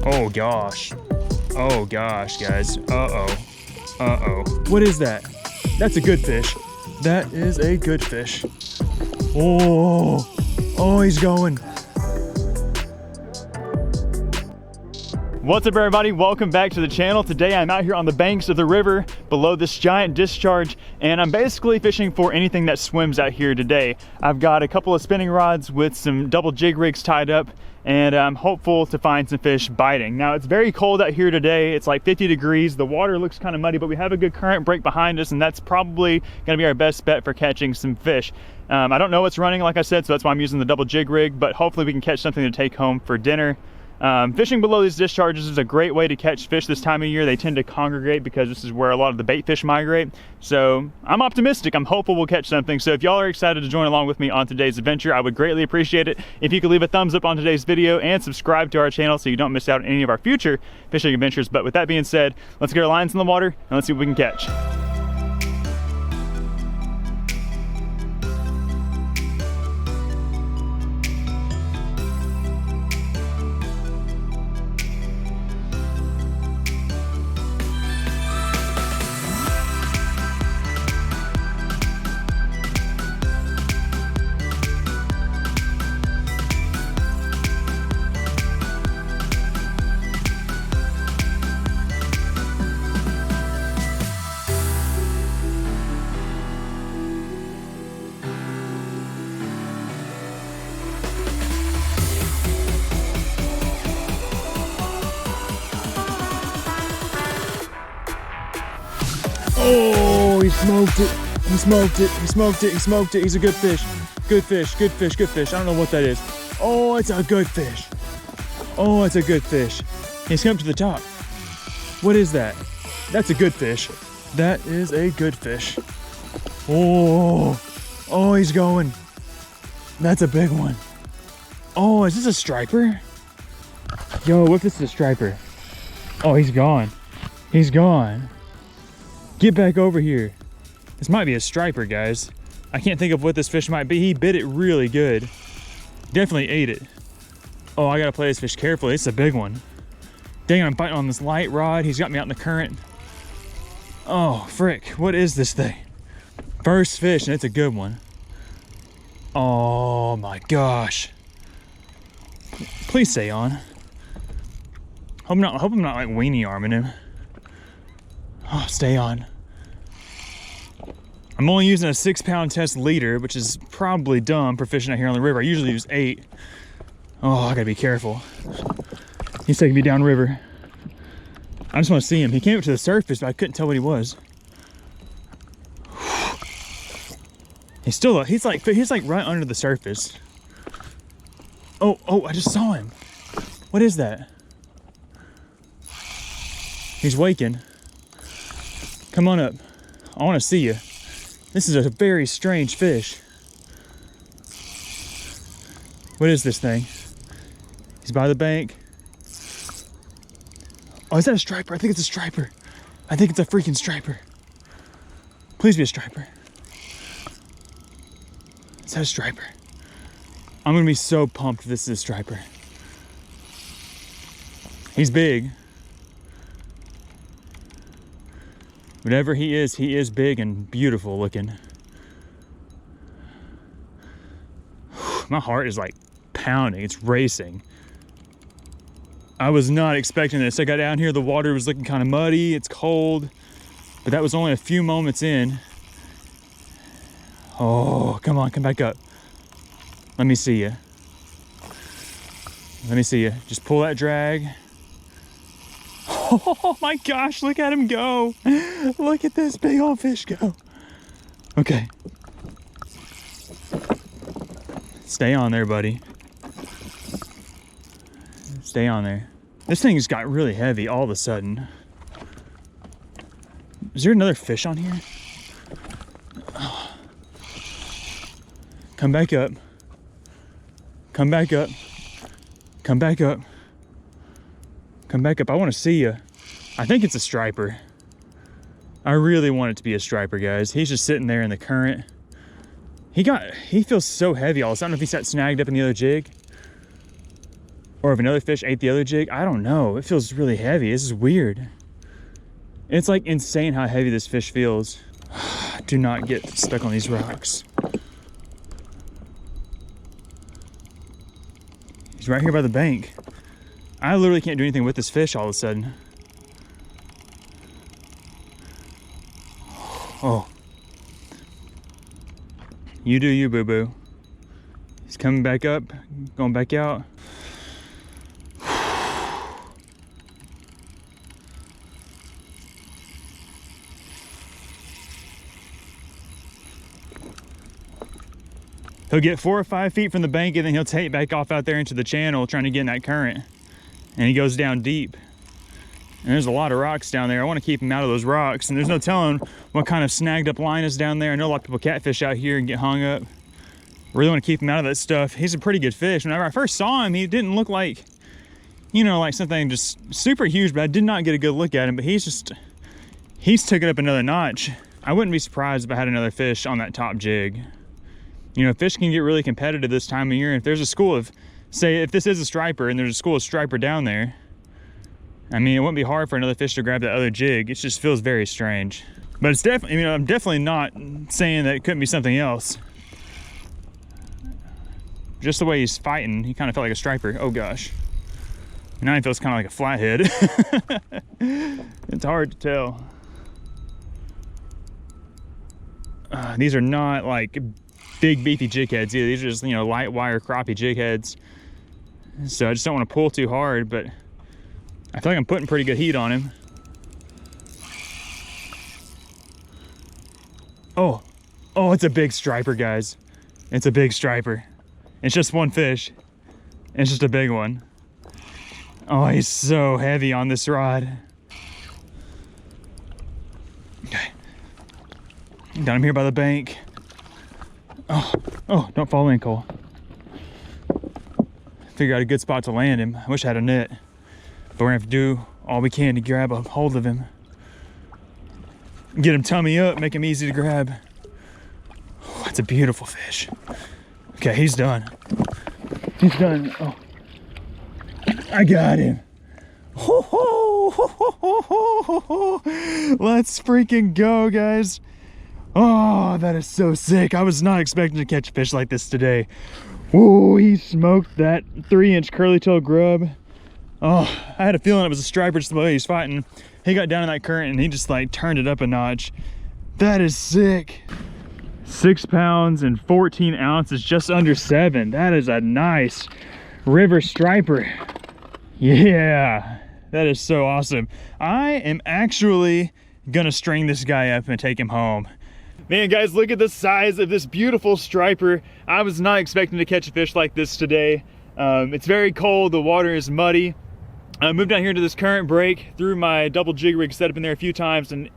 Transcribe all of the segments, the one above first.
Oh gosh. Oh gosh, guys. Uh-oh. Uh-oh. What is that? That's a good fish. That is a good fish. Oh. Oh, he's going. What's up, everybody? Welcome back to the channel. Today I'm out here on the banks of the river below this giant discharge, and I'm basically fishing for anything that swims out here today. I've got a couple of spinning rods with some double jig rigs tied up, and I'm hopeful to find some fish biting. Now, it's very cold out here today. It's like 50 degrees. The water looks kind of muddy, but we have a good current break behind us, and that's probably gonna be our best bet for catching some fish. I don't know what's running, like I said, so that's why I'm using the double jig rig, but hopefully we can catch something to take home for dinner. Fishing below these discharges is a great way to catch fish this time of year. They tend to congregate because this is where a lot of the bait fish migrate. So I'm optimistic. I'm hopeful we'll catch something. So if y'all are excited to join along with me on today's adventure, I would greatly appreciate it if you could leave a thumbs up on today's video and subscribe to our channel so you don't miss out on any of our future fishing adventures. But with that being said, let's get our lines in the water and let's see what we can catch. Oh, he smoked it. He smoked it. He smoked it. He smoked it. He's a good fish. Good fish. Good fish. Good fish. I don't know what that is. Oh, it's a good fish. Oh, it's a good fish. He's come to the top. What is that? That's a good fish. That is a good fish. Oh, oh, he's going. That's a big one. Oh, is this a striper? Yo, what if this is a striper? Oh, he's gone. He's gone. Get back over here. This might be a striper, guys. I can't think of what this fish might be. He bit it really good. Definitely ate it. Oh, I gotta play this fish carefully. It's a big one. Dang, I'm biting on this light rod. He's got me out in the current. Oh, frick. What is this thing? First fish, and it's a good one. Oh my gosh. Please stay on. Hope I'm not like weenie arming him. Oh, stay on. I'm only using a 6-pound test leader, which is probably dumb for fishing out here on the river. I usually use 8. Oh, I gotta be careful. He's taking me downriver. I just want to see him. He came up to the surface, but I couldn't tell what he was. He's still, he's like right under the surface. Oh, I just saw him. What is that? He's waking. Come on up. I want to see you. This is a very strange fish. What is this thing? He's by the bank. Oh, is that a striper? I think it's a striper. I think it's a freaking striper. Please be a striper. Is that a striper? I'm gonna be so pumped if this is a striper. He's big. Whatever he is big and beautiful looking. My heart is like pounding, it's racing. I was not expecting this. I got down here, the water was looking kind of muddy, it's cold, but that was only a few moments in. Oh, come on, come back up. Let me see you. Let me see you. Just pull that drag. Oh my gosh, look at him go. Look at this big old fish go. Okay. Stay on there, buddy. Stay on there. This thing just got really heavy all of a sudden. Is there another fish on here? Oh. Come back up. Come back up. Come back up. Come back up. I want to see you. I think it's a striper. I really want it to be a striper, guys. He's just sitting there in the current. He feels so heavy all of a sudden. I don't know if he sat snagged up in the other jig. Or if another fish ate the other jig, I don't know. It feels really heavy. This is weird. It's like insane how heavy this fish feels. Do not get stuck on these rocks. He's right here by the bank. I literally can't do anything with this fish all of a sudden. Oh. You do you, boo-boo. He's coming back up, going back out. He'll get 4 or 5 feet from the bank and then he'll take back off out there into the channel trying to get in that current. And he goes down deep. And there's a lot of rocks down there. I want to keep him out of those rocks. And there's no telling what kind of snagged up line is down there. I know a lot of people catfish out here and get hung up. Really want to keep him out of that stuff. He's a pretty good fish. Whenever I first saw him, he didn't look like, you know, like something just super huge, but I did not get a good look at him. But he's took it up another notch. I wouldn't be surprised if I had another fish on that top jig. You know, fish can get really competitive this time of year. If there's a school of, say, if this is a striper and there's a school of striper down there, I mean, it wouldn't be hard for another fish to grab that other jig. It just feels very strange. But it's definitely, you know, I'm definitely not saying that it couldn't be something else. Just the way he's fighting, he kind of felt like a striper. Oh gosh. Now he feels kind of like a flathead. It's hard to tell. These are not like big beefy jig heads either. These are just, you know, light wire crappie jig heads. So I just don't want to pull too hard, but I feel like I'm putting pretty good heat on him. Oh, it's a big striper, guys. It's a big striper. It's just one fish. It's just a big one. Oh, he's so heavy on this rod. Okay. Got him here by the bank. Oh, don't fall in, Cole. Figure out a good spot to land him. I wish I had a net. But we're gonna have to do all we can to grab a hold of him. Get him tummy up, make him easy to grab. Oh, that's a beautiful fish. Okay, he's done. He's done. Oh, I got him. Ho, ho, ho, ho, ho, ho. Let's freaking go, guys. Oh, that is so sick. I was not expecting to catch a fish like this today. Whoa, he smoked that 3-inch curly tail grub. Oh, I had a feeling it was a striper just the way he's fighting. He got down in that current and he just like turned it up a notch. That is sick. 6 pounds and 14 ounces, just under 7. That is a nice river striper. Yeah, that is so awesome. I am actually gonna string this guy up and take him home. Man, guys, look at the size of this beautiful striper. I was not expecting to catch a fish like this today. It's very cold, the water is muddy. I moved down here to this current break, threw my double jig rig set up in there a few times, and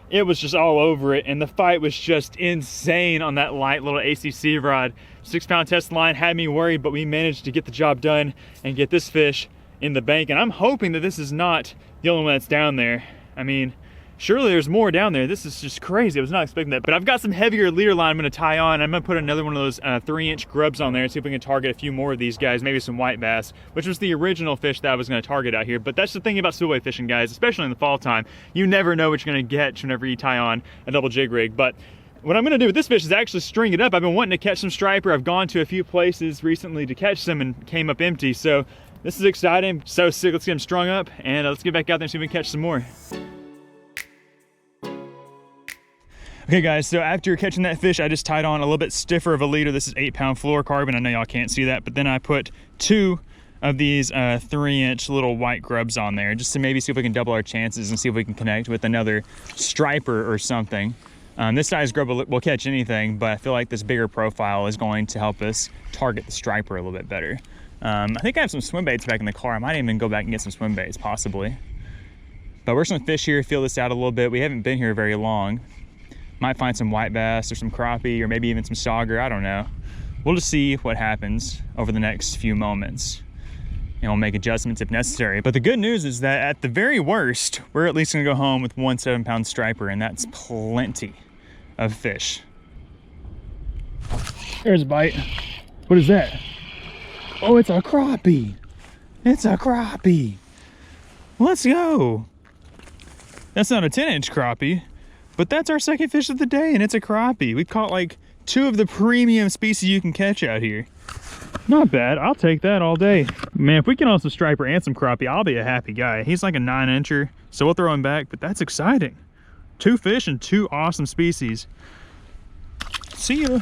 it was just all over it. And the fight was just insane on that light little ACC rod. 6-pound test line had me worried, but we managed to get the job done and get this fish in the bank. And I'm hoping that this is not the only one that's down there. I mean, surely there's more down there. This is just crazy. I was not expecting that. But I've got some heavier leader line I'm gonna tie on. I'm gonna put another one of those 3-inch grubs on there and see if we can target a few more of these guys, maybe some white bass, which was the original fish that I was gonna target out here. But that's the thing about spillway fishing, guys, especially in the fall time. You never know what you're gonna catch whenever you tie on a double jig rig. But what I'm gonna do with this fish is actually string it up. I've been wanting to catch some striper. I've gone to a few places recently to catch some and came up empty. So this is exciting. So sick. Let's get him strung up and let's get back out there and see if we can catch some more. Okay guys, so after catching that fish, I just tied on a little bit stiffer of a leader. This is 8-pound fluorocarbon. I know y'all can't see that, but then I put 2 of these 3-inch little white grubs on there just to maybe see if we can double our chances and see if we can connect with another striper or something. This size grub will catch anything, but I feel like this bigger profile is going to help us target the striper a little bit better. I think I have some swim baits back in the car. I might even go back and get some swim baits, possibly. But we're just gonna fish here, feel this out a little bit. We haven't been here very long. Might find some white bass or some crappie or maybe even some sauger, I don't know. We'll just see what happens over the next few moments. And we'll make adjustments if necessary. But the good news is that at the very worst, we're at least gonna go home with 1 7-pound striper, and that's plenty of fish. There's a bite. What is that? Oh, it's a crappie. It's a crappie. Let's go. That's not a 10-inch crappie, but that's our second fish of the day, and it's a crappie. We caught like 2 of the premium species you can catch out here. Not bad. I'll take that all day. Man, if we can also striper and some crappie, I'll be a happy guy. He's like a 9-incher, so we'll throw him back, but that's exciting. 2 fish and 2 awesome species. See ya.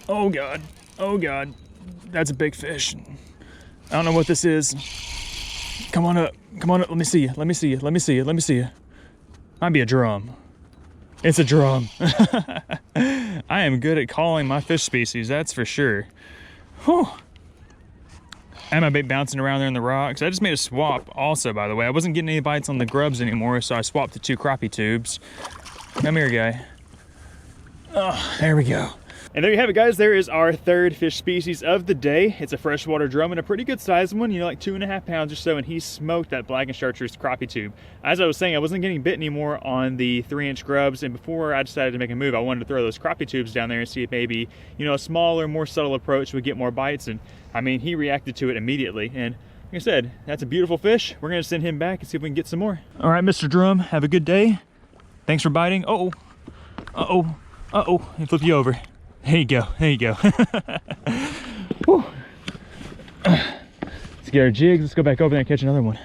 Oh God, oh God, that's a big fish. I don't know what this is. Come on up, let me see you, let me see you, let me see you, let me see you. Might be a drum. It's a drum. I am good at calling my fish species, that's for sure. Whew. I had my bait bouncing around there in the rocks. I just made a swap also, by the way. I wasn't getting any bites on the grubs anymore, so I swapped to 2 crappie tubes. Come here, guy. Oh, there we go. And there you have it, guys. There is our 3rd fish species of the day. It's a freshwater drum and a pretty good sized one, you know, like 2.5 pounds or so, and he smoked that black and chartreuse crappie tube. As I was saying, I wasn't getting bit anymore on the 3-inch grubs, and before I decided to make a move, I wanted to throw those crappie tubes down there and see if maybe, you know, a smaller, more subtle approach would get more bites, and I mean, he reacted to it immediately, and like I said, that's a beautiful fish. We're gonna send him back and see if we can get some more. All right, Mr. Drum, have a good day. Thanks for biting. Uh-oh, uh-oh, uh-oh, I flipped you over. There you go, there you go. Let's get our jigs, let's go back over there and catch another one.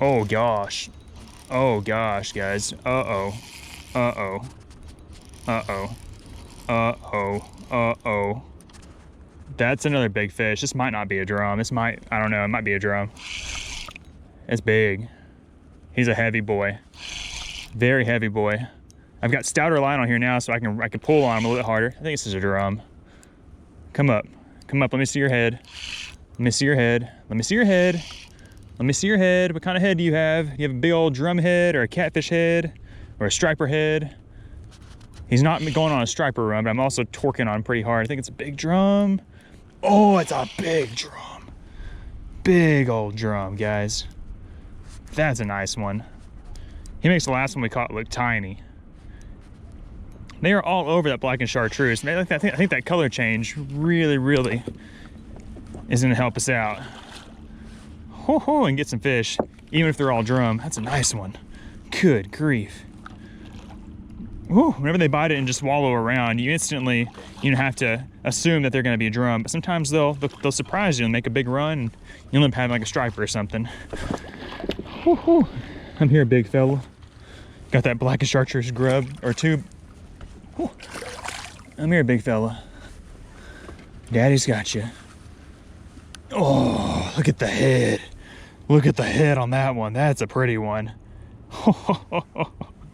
Oh gosh, guys. Uh-oh, uh-oh, uh-oh, uh-oh, uh-oh. That's another big fish. This might not be a drum. This might, I don't know, it might be a drum. It's big. He's a heavy boy, very heavy boy. I've got stouter line on here now, so I can pull on him a little bit harder. I think this is a drum. Come up, let me see your head. Let me see your head, let me see your head. Let me see your head. What kind of head do you have? Do you have a big old drum head or a catfish head or a striper head? He's not going on a striper run, but I'm also torquing on him pretty hard. I think it's a big drum. Oh, it's a big drum. Big old drum, guys. That's a nice one. He makes the last one we caught look tiny. They are all over that black and chartreuse. I think that color change really is gonna help us out. Ho ho, and get some fish, even if they're all drum. That's a nice one. Good grief. Whew, whenever they bite it and just wallow around, you instantly have to assume that they're gonna be a drum. But sometimes they'll surprise you and make a big run, and you end up having like a striper or something. Whew, whew. I'm here, big fella. Got that black and chartreuse grub or tube. Whew. I'm here, big fella. Daddy's got you. Oh, look at the head. Look at the head on that one. That's a pretty one.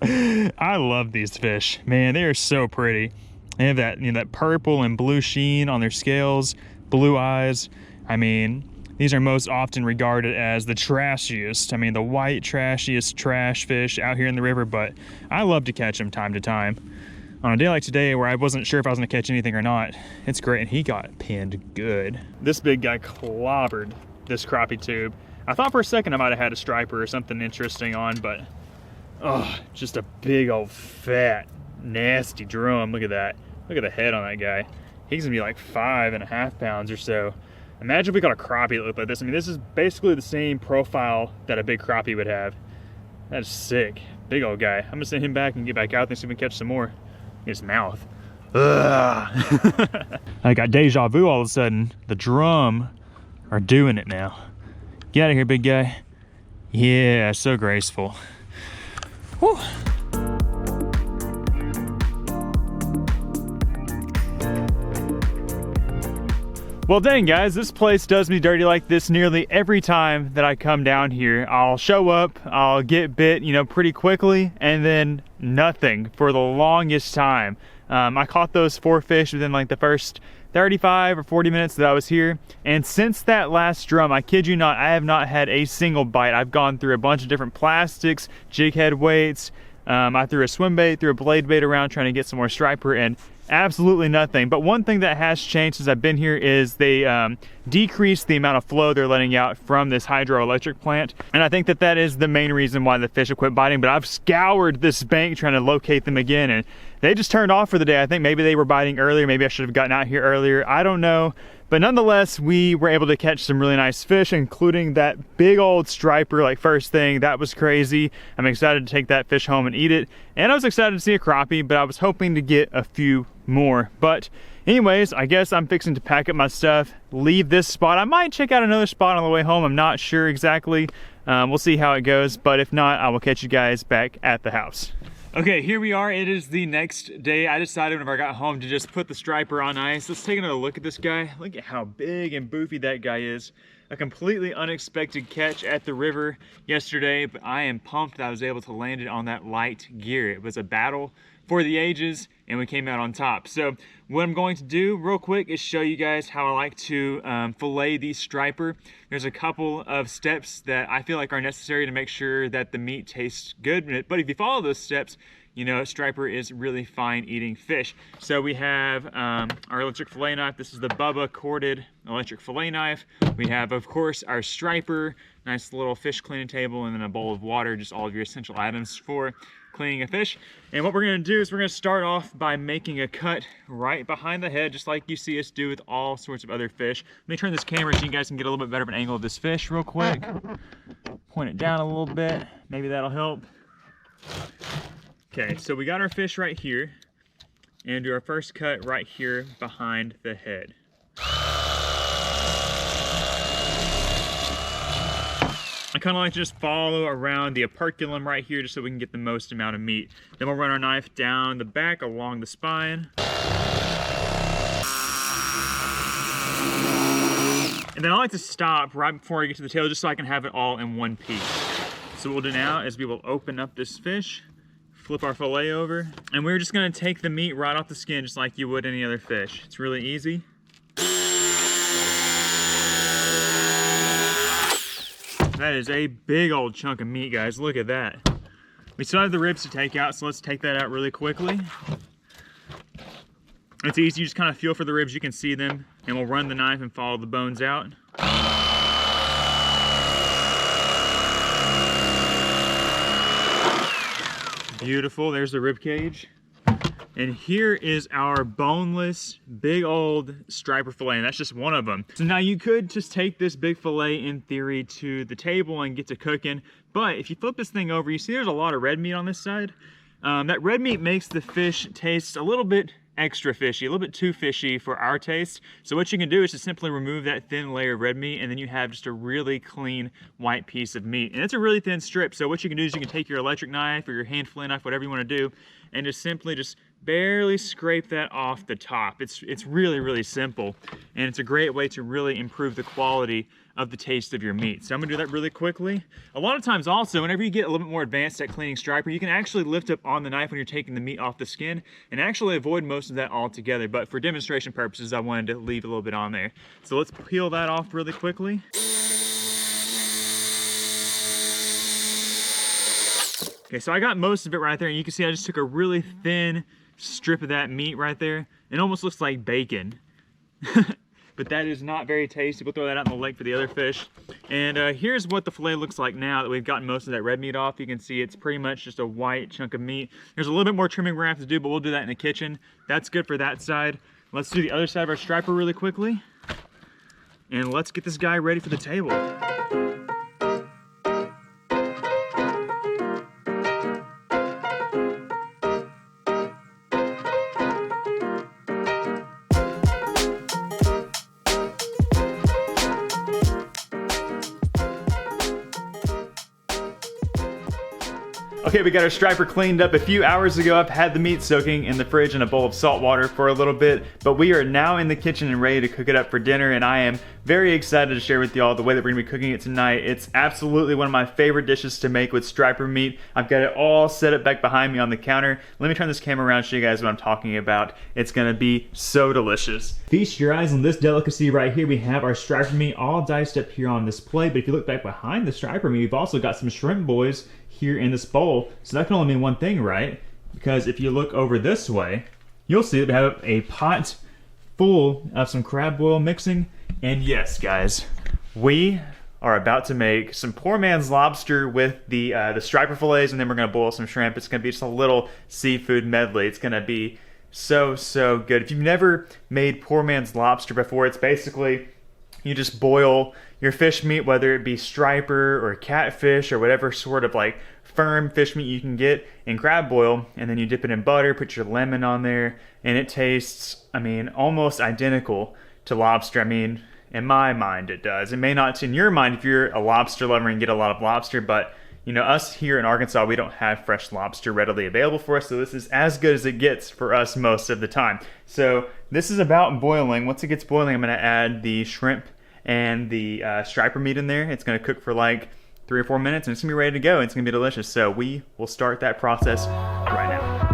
I love these fish. Man, they are so pretty. They have that, that purple and blue sheen on their scales, blue eyes. I mean, these are most often regarded as the trashiest. I mean, the white trashiest trash fish out here in the river, but I love to catch them time to time. On a day like today where I wasn't sure if I was gonna catch anything or not, it's great, and he got pinned good. This big guy clobbered this crappie tube. I thought for a second I might have had a striper or something interesting on, but oh, just a big old fat, nasty drum. Look at that. Look at the head on that guy. He's gonna be like 5.5 pounds or so. Imagine if we got a crappie that looked like this. I mean, this is basically the same profile that a big crappie would have. That's sick. Big old guy. I'm gonna send him back and get back out there and see if we can catch some more. His mouth. Ugh. I got deja vu all of a sudden. The drum are doing it now. Get out of here, big guy. Yeah, so graceful. Whew. Well, dang guys, this place does me dirty like this nearly every time that I come down here. I'll show up, I'll get bit, pretty quickly, and then nothing for the longest time. I caught those 4 fish within like the first 35 or 40 minutes that I was here. And since that last drum, I kid you not, I have not had a single bite. I've gone through a bunch of different plastics, jig head weights, I threw a swim bait, threw a blade bait around trying to get some more striper, and absolutely nothing. But one thing that has changed since I've been here is they decreased the amount of flow they're letting out from this hydroelectric plant, and I think that that is the main reason why the fish have quit biting. But I've scoured this bank trying to locate them again, and they just turned off for the day. I think maybe they were biting earlier, maybe I should have gotten out here earlier, I don't know. But nonetheless, we were able to catch some really nice fish, including that big old striper, like first thing. That was crazy. I'm excited to take that fish home and eat it. And I was excited to see a crappie, but I was hoping to get a few more. But anyways, I guess I'm fixing to pack up my stuff, leave this spot. I might check out another spot on the way home. I'm not sure exactly. We'll see how it goes. But if not, I will catch you guys back at the house. Okay, here we are. It is the next day. I decided whenever I got home to just put the striper on ice. Let's take another look at this guy. Look at how big and boofy that guy is. A completely unexpected catch at the river yesterday, but I am pumped that I was able to land it on that light gear. It was a battle for the ages, and we came out on top. So what I'm going to do real quick is show you guys how I like to fillet the striper. There's a couple of steps that I feel like are necessary to make sure that the meat tastes good, but if you follow those steps, you know, striper is really fine eating fish. So we have our electric fillet knife. This is the Bubba corded electric fillet knife. We have, of course, our striper, nice little fish cleaning table, and then a bowl of water, just all of your essential items for cleaning a fish. And what we're gonna do is we're gonna start off by making a cut right behind the head, just like you see us do with all sorts of other fish. Let me turn this camera so you guys can get a little bit better of an angle of this fish real quick. Point it down a little bit, maybe that'll help. Okay, so we got our fish right here, and do our first cut right here behind the head. I kind of like to just follow around the operculum right here just so we can get the most amount of meat. Then we'll run our knife down the back along the spine. And then I like to stop right before I get to the tail just so I can have it all in one piece. So what we'll do now is we will open up this fish, flip our fillet over, and we're just gonna take the meat right off the skin just like you would any other fish. It's really easy. That is a big old chunk of meat, guys. Look at that. We still have the ribs to take out, so let's take that out really quickly. It's easy, you just kind of feel for the ribs, you can see them, and we'll run the knife and follow the bones out. Beautiful, there's the rib cage. And here is our boneless, big old striper fillet, and that's just one of them. So now you could just take this big fillet in theory to the table and get to cooking, but if you flip this thing over, you see there's a lot of red meat on this side. That red meat makes the fish taste a little bit extra fishy, a little bit too fishy for our taste. So what you can do is just simply remove that thin layer of red meat, and then you have just a really clean white piece of meat. And it's a really thin strip, so what you can do is you can take your electric knife or your hand fillet knife, whatever you want to do, and just simply just barely scrape that off the top. It's really, really simple, and it's a great way to really improve the quality of the taste of your meat. So I'm gonna do that really quickly. A lot of times also, whenever you get a little bit more advanced at cleaning striper, you can actually lift up on the knife when you're taking the meat off the skin and actually avoid most of that altogether. But for demonstration purposes, I wanted to leave a little bit on there. So let's peel that off really quickly. Okay, so I got most of it right there, and you can see I just took a really thin strip of that meat right there. It almost looks like bacon. But that is not very tasty. We'll throw that out in the lake for the other fish. And here's what the fillet looks like now that we've gotten most of that red meat off. You can see it's pretty much just a white chunk of meat. There's a little bit more trimming we're gonna have to do, but we'll do that in the kitchen. That's good for that side. Let's do the other side of our striper really quickly. And let's get this guy ready for the table. Okay, we got our striper cleaned up a few hours ago. I've had the meat soaking in the fridge in a bowl of salt water for a little bit, but we are now in the kitchen and ready to cook it up for dinner, and I am very excited to share with y'all the way that we're gonna be cooking it tonight. It's absolutely one of my favorite dishes to make with striper meat. I've got it all set up back behind me on the counter. Let me turn this camera around and show you guys what I'm talking about. It's gonna be so delicious. Feast your eyes on this delicacy right here. We have our striper meat all diced up here on this plate, but if you look back behind the striper meat, we've also got some shrimp boys here in this bowl. So that can only mean one thing, right? Because if you look over this way, you'll see that we have a pot full of some crab boil mixing. And yes, guys, we are about to make some poor man's lobster with the striper fillets, and then we're gonna boil some shrimp. It's gonna be just a little seafood medley. It's gonna be so good. If you've never made poor man's lobster before, it's basically you just boil your fish meat, whether it be striper or catfish or whatever sort of like firm fish meat you can get in crab boil, and then you dip it in butter, put your lemon on there, and it tastes, I mean, almost identical to lobster. I mean, in my mind it does. It may not in your mind if you're a lobster lover and get a lot of lobster, but you know, us here in Arkansas, we don't have fresh lobster readily available for us, so this is as good as it gets for us most of the time. So this is about boiling. Once it gets boiling, I'm gonna add the shrimp and the striper meat in there. It's gonna cook for like 3 or 4 minutes and it's gonna be ready to go. It's gonna be delicious. So we will start that process right now.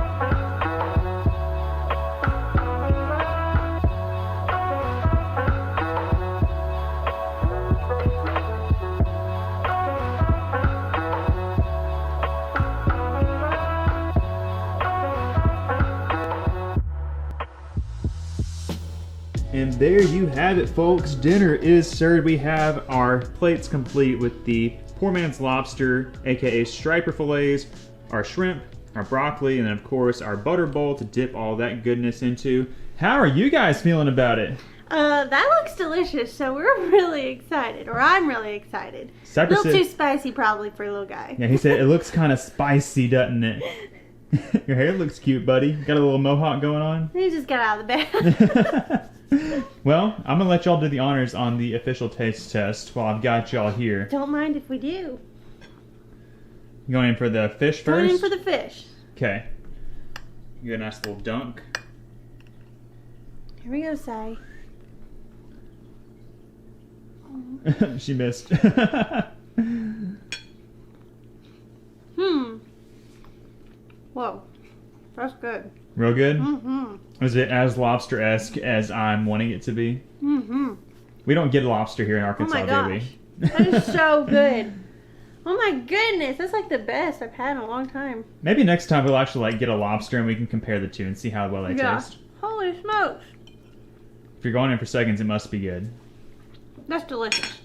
And there you have it, folks. Dinner is served. We have our plates complete with the poor man's lobster, aka striper fillets, our shrimp, our broccoli, and then of course our butter bowl to dip all that goodness into. How are you guys feeling about it? That looks delicious, so we're really excited, or I'm really excited. A little too spicy probably for a little guy. Yeah, he said it looks kind of spicy, doesn't it? Your hair looks cute, buddy. Got a little mohawk going on? He just got out of the bed. Well, I'm gonna let y'all do the honors on the official taste test while I've got y'all here. Don't mind if we do. You going in for the fish first? Going in for the fish. Okay. You get a nice little dunk. Here we go, Sai. She missed. Whoa. That's good. Real good? Mm-hmm. Is it as lobster-esque as I'm wanting it to be? Mm-hmm. We don't get lobster here in Arkansas, do we? That is so good. Oh my goodness, that's like the best I've had in a long time. Maybe next time we'll actually like get a lobster and we can compare the two and see how well they taste. Holy smokes. If you're going in for seconds, it must be good. That's delicious.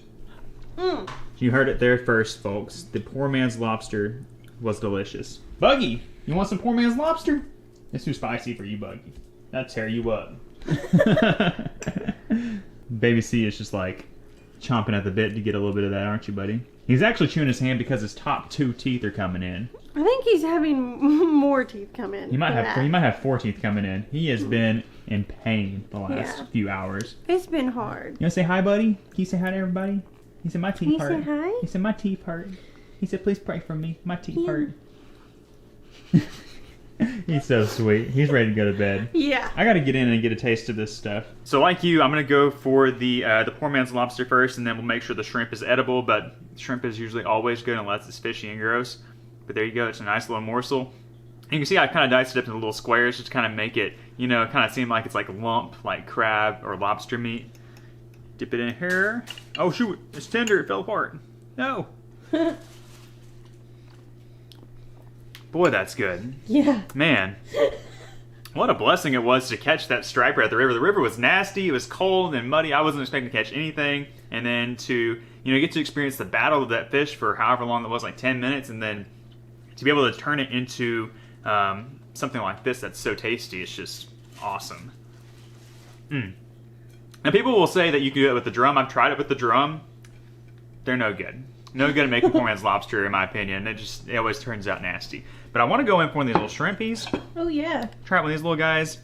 You heard it there first, folks. The poor man's lobster was delicious. Buggy, you want some poor man's lobster? It's too spicy for you, Buggy. That'll tear you up. Baby C is just like chomping at the bit to get a little bit of that, aren't you, buddy? He's actually chewing his hand because his top 2 teeth are coming in. I think he's having more teeth come in. He might have 4 teeth coming in. He has been in pain the last few hours. It's been hard. You want to say hi, buddy? Can you say hi to everybody? He said my teeth hurt. Can you say hi? He said my teeth hurt. He said please pray for me. My teeth hurt. He's so sweet. He's ready to go to bed. Yeah. I gotta get in and get a taste of this stuff. So like you, I'm gonna go for the poor man's lobster first, and then we'll make sure the shrimp is edible, but shrimp is usually always good unless it's fishy and gross. But there you go, it's a nice little morsel. You can see I kind of diced it up into little squares just to kind of make it, you know, kind of seem like it's like a lump, like crab or lobster meat. Dip it in here. Oh shoot, it's tender, it fell apart. No. Boy, that's good. Yeah. Man, what a blessing it was to catch that striper at the river. The river was nasty, it was cold and muddy. I wasn't expecting to catch anything. And then to, you know, get to experience the battle of that fish for however long it was, like 10 minutes, and then to be able to turn it into something like this that's so tasty, it's just awesome. Now people will say that you can do it with the drum. I've tried it with the drum. They're no good. No good at making poor man's lobster, in my opinion. It always turns out nasty. But I want to go in for one of these little shrimpies. Oh, yeah. Try it with these little guys.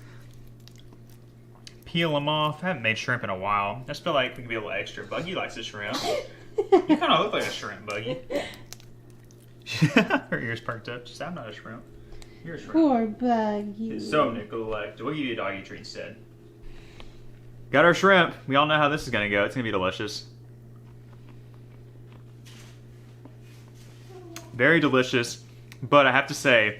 Peel them off. I haven't made shrimp in a while. I just feel like we can be a little extra. Buggy likes the shrimp. You kind of look like a shrimp, Buggy. Her ears perked up. She said, I'm not a shrimp. You're a shrimp. Poor Buggy. It's so neglect. We'll give you a doggy treat instead. Got our shrimp. We all know how this is gonna go. It's gonna be delicious. Very delicious, but I have to say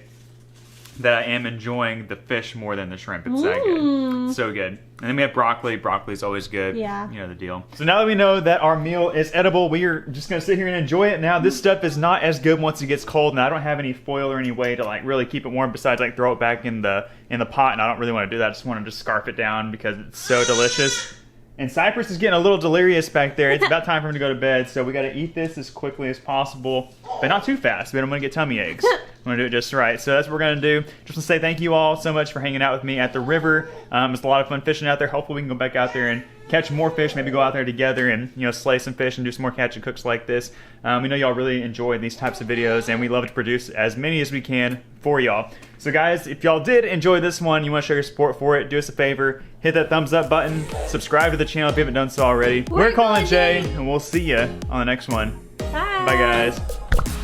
that I am enjoying the fish more than the shrimp. It's that good. So good. And then we have broccoli. Broccoli's always good. Yeah. You know the deal. So now that we know that our meal is edible, we are just gonna sit here and enjoy it. Now this stuff is not as good once it gets cold, and I don't have any foil or any way to like really keep it warm besides like throw it back in the pot, and I don't really want to do that. I just want to just scarf it down because it's so delicious. And Cypress is getting a little delirious back there. It's about time for him to go to bed, so we gotta eat this as quickly as possible, but not too fast, but I'm gonna get tummy aches. I'm gonna do it just right. So that's what we're gonna do. Just want to say thank you all so much for hanging out with me at the river. It's a lot of fun fishing out there. Hopefully we can go back out there and catch more fish, maybe go out there together and slay some fish and do some more catch and cooks like this. We know y'all really enjoy these types of videos, and we love to produce as many as we can for y'all. So guys, if y'all did enjoy this one, you want to show your support for it, do us a favor, hit that thumbs up button, subscribe to the channel if you haven't done so already. We're Colin Jay, and we'll see you on the next one. Bye. Bye guys.